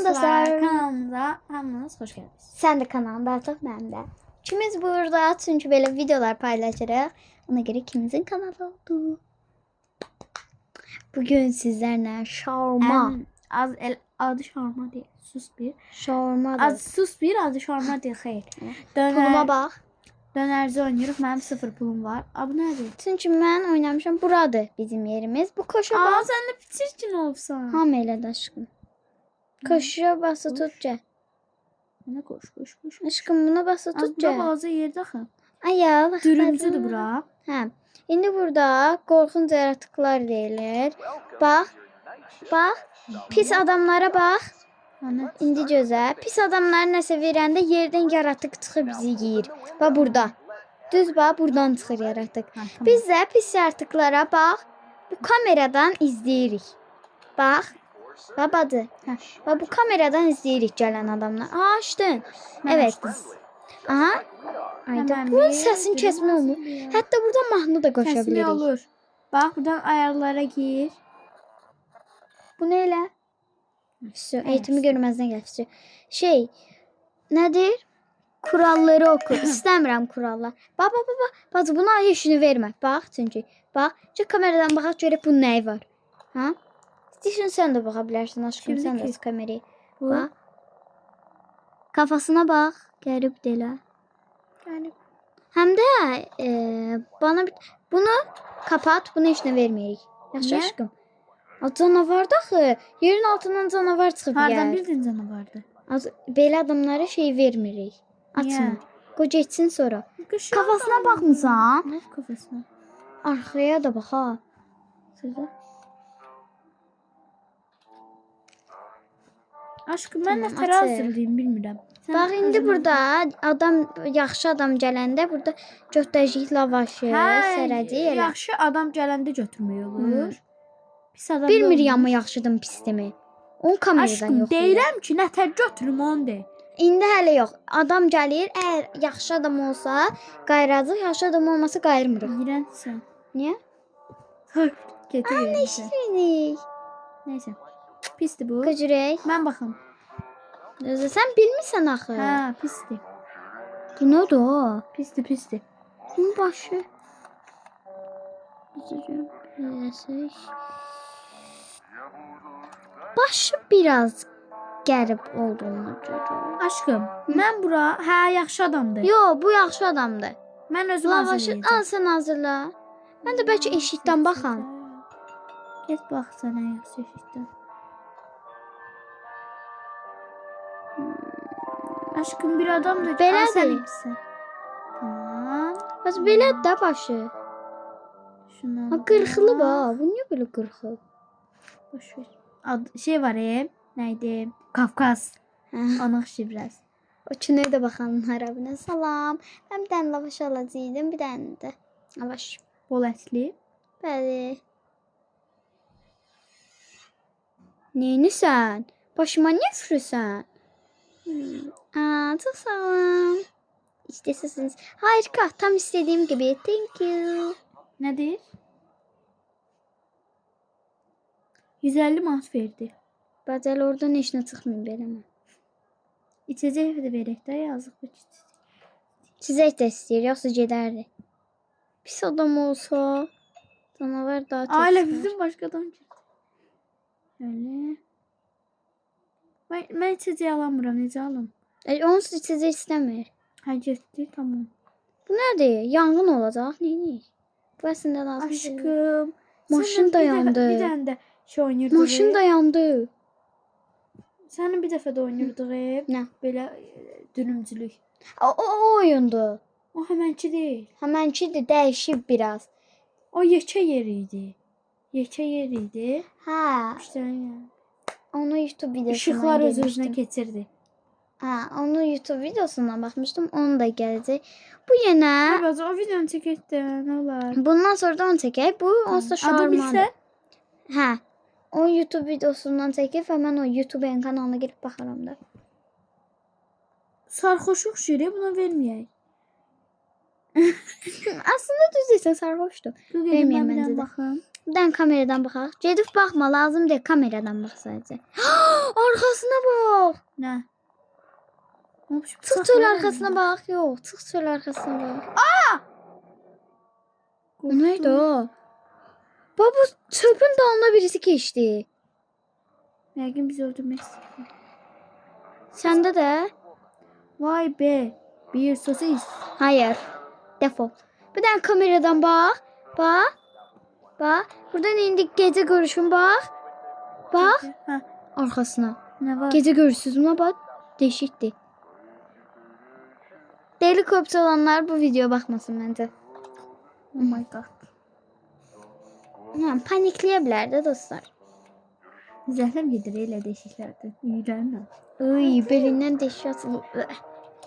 dostlar, kanalımıza hamınız hoş geldiniz. Sen de kanalında artık ben de. İkimiz burada çünkü böyle videolar paylaşarak ona göre ikimizin kanalı oldu. Bugün sizlerle şaurma. Adı şaurma değil. Sus bir. Şaurma da. Sus bir adı şaurma değil. Hayır. Puluma bax. Dönerci oynuyoruz. Benim 0 pulum var. Bu nədir? Çünkü mən oynamışam. Buradır bizim yerimiz. Bu koşa bax. Sen de çirkin olsan. Ham elədi aşkım. Koşuya bası tut gəl. Ne koş. Aşkım buna bası tut Azda gəl. bazı yerde axı. Ayal. Dürümcüdür bura. Hə. İndi burada qorxunc yaratıqlar deyilir. Bax. Bax. Pis adamlara bax. Hani? İndi gözə. Pis adamlar nəsə verəndə yerdən yaratıq çıxıb bizi yeyir. Bax burada. Düz bax buradan çıxır yaratıq. Tamam. Biz də pis yaratıqlara bax. Bu kameradan izləyirik. Bax. Babadır. Bax bu kameradan izləyirik gələn adamlar. Açdın. Evet. Aha. Ayda Hemen bu bir səsin kəsmə olmur. bilmez Hətta burada mahnı da qoşa Kesme bilərik. olur. Bak buradan ayarlara gir. Bu nə elə? Eğitimi görməzdən gəlsin. Şey, nədir? Kuralları oku. İstəmirəm kurallar. Bax. Bacı buna işini vermə. Bax çünki. Bax, çıx kameradan baxaq görək bunun nəyi var. Ha? İstəyirsən sən də baxa bilərsən aşkım. Şimdi Sən də ki- aç kamerayı. Bu. Bax. Kafasına bax. Qərib delə. Yani Həm də bana bunu kapat. Bunu işinə verməyirik. Yaxşı Niyə? aşkım. O canavar da axı. Yerin altından canavar çıxıb hardan gəlir. bildin canavardı? Belə adamlara şey vermirik. Açma. Niyə? Qoy getsin sonra. Kafasına Kafasına baxmısan? Ne kafasına? Arxaya da bax ha. Sizə. Aşkım ben Tamam, ne terazi açır. hazırlayayım bilmirəm. Sən Bax indi hazırla. burada adam yaxşı adam gələndə burada götdəcik lavaşı, sərəci elə. Yaxşı adam gələndə götürmək olur. Pis adam Bilmir olmaz. amma yaxşıdım pisdimi. Onun kameradan Aşkım yox. deyirəm ki, nətər götürüm onu de. İndi hələ yox. Adam gəlir, əgər yaxşı adam olsa qayracıq, yaxşı adam olmasa qayırmırıq. İğrənçsən. Niyə? Getir yerinize. Binik. Neyse. Pisdir bu. Qıcırək. Mən baxım. Özü sən bilmirsən axı. Hə, pisdir. Bu nədir o? Pisdir. Bunun başı. Biləcək. Başı biraz qərib olduğunu görürəm. Aşkım, mən bura yaxşı adamdır. Yo, bu yaxşı adamdır. Mən özüm Lavaşı hazırlayacağım. al sən hazırla. Mən də bəlkə eşikdən baxam. Get bax sənə yaxşı eşikdən. Aşkım bir adamdır. Belədir. Al sən ikisi. Tamam. Bəs belə də başı. Şuna. Ha qırxılı bax. Bu niyə belə qırxıb? Boş ver. Şey var neydi? Kafkas. Hə. Anıq şibrəs. O kinə də baxanlara buna salam. Mən bir dənə lavaş alacaqdım, bir dənə də lavaş. Bol ətli. Bəli. Neynisən? Başıma niyə sürüsən? Çok sağ olun. İstəsiniz. Harika. Tam istediğim gibi. Thank you. Nədir? 150 manat verdi. Bacəl oradan işinə çıxmayın belə mi? İçəcək də verək də yazıq bu içəcək. Çizək də istəyir, yoxsa gedərdi. Pis adam olsa, canavar daha tez. Ailə çıxar. bizim başqadan girdi. Öyle. Mən içəcək alamıram, necə alım? Onsuz içəcək istəmir. Hə getdi, tamam. Bu nədir? Yanğın olacaq, neyini? Bu əslində lazım deyil. Aşkım. Maşın səndən da bir yandı. Bir dənə də şey oynayırdıq. Maşın da yandı. Sənin bir dəfə də oynayırdıq. Nə? Belə dürümcülük. O oyundu. O həmənki deyil. Həmənkidir, dəyişib biraz. O yekə yer idi. Yekə yer idi. Hə, İşte onu YouTube videosundan işıqlar öz-özünə görmüşdüm. keçirdi. Hə, onu YouTube videosundan baxmışdım. Onu da gələcək. Bu yenə Bacı o videonu çəkək də, nə olar? bundan sonra da onu çəkək. Bu onsuz da Adı şaurmadır. bilsə, Hə. O YouTube videosundan çəkib və mən o YouTube kanalına girib baxaram da. sarxoşluq şiri buna verməyək. Aslında düz desən sarhoşdur. Dur Verməyəm gedim məncə mən də. baxım. Buradan kameradan baxaq. Gedib baxma, lazım deyil, kameradan bax sadəcə. Arxasına bax. Nə? Çıx çöl arxasına bax. Yox, çıx çöl arxasına bax. O neydi o? Baba, bu çöpün dalına birisi keçdi. Yəqin bizi öldürmək istəyir. Səndə də? Vay be. Bir sosis. Hayır. Defol. Bir tane kameradan bak. Bak. Bak. Buradan indi gece görüşün bak. Bak. Hə, Arkasına. nə var? Gece görüşsüz buna bak. Değişikti. Deli kopça olanlar bu videoya bakmasın bence. Oh my god. Yani panikleyə bilər də dostlar. Zəhləm gedir elə deşiklərdə. Yüyürənlə. Iy, belindən deşik atılıb.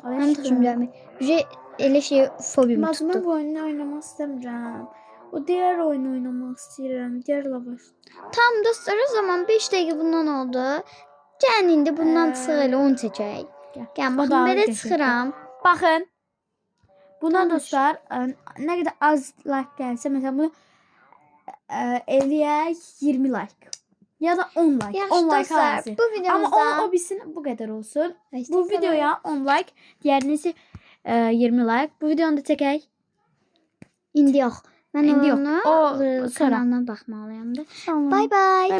Mən tutum gəlmək. Elə şey fobim Bak ben tutdu. bu oyunu oynamak istemiyorum. O diğer oyunu oynamak istiyorum. Diğer lavaş. Tamam dostlar, o zaman 5 dəqiqə bundan oldu. Gəlin indi bundan çıxır elə onu çəkək. Gəl O baxın, da belə geçecek. çıxıram. Bakın. Buna Tanış. dostlar ne kadar az like gelse mesela bunu eləyək 20 like. Ya da 10 like. Yaxşı 10 like dostlar, arası. bu Ama videomuzda o bitsin bu kadar olsun. Hoşça Bu kalın. videoya 10 like. Diğerisi 20 like. Bu videonu da çəkək. İndi yox. Mən İndi yox. onu O sonra. kanalına baxmalıyam da. Tamam. Bye bye.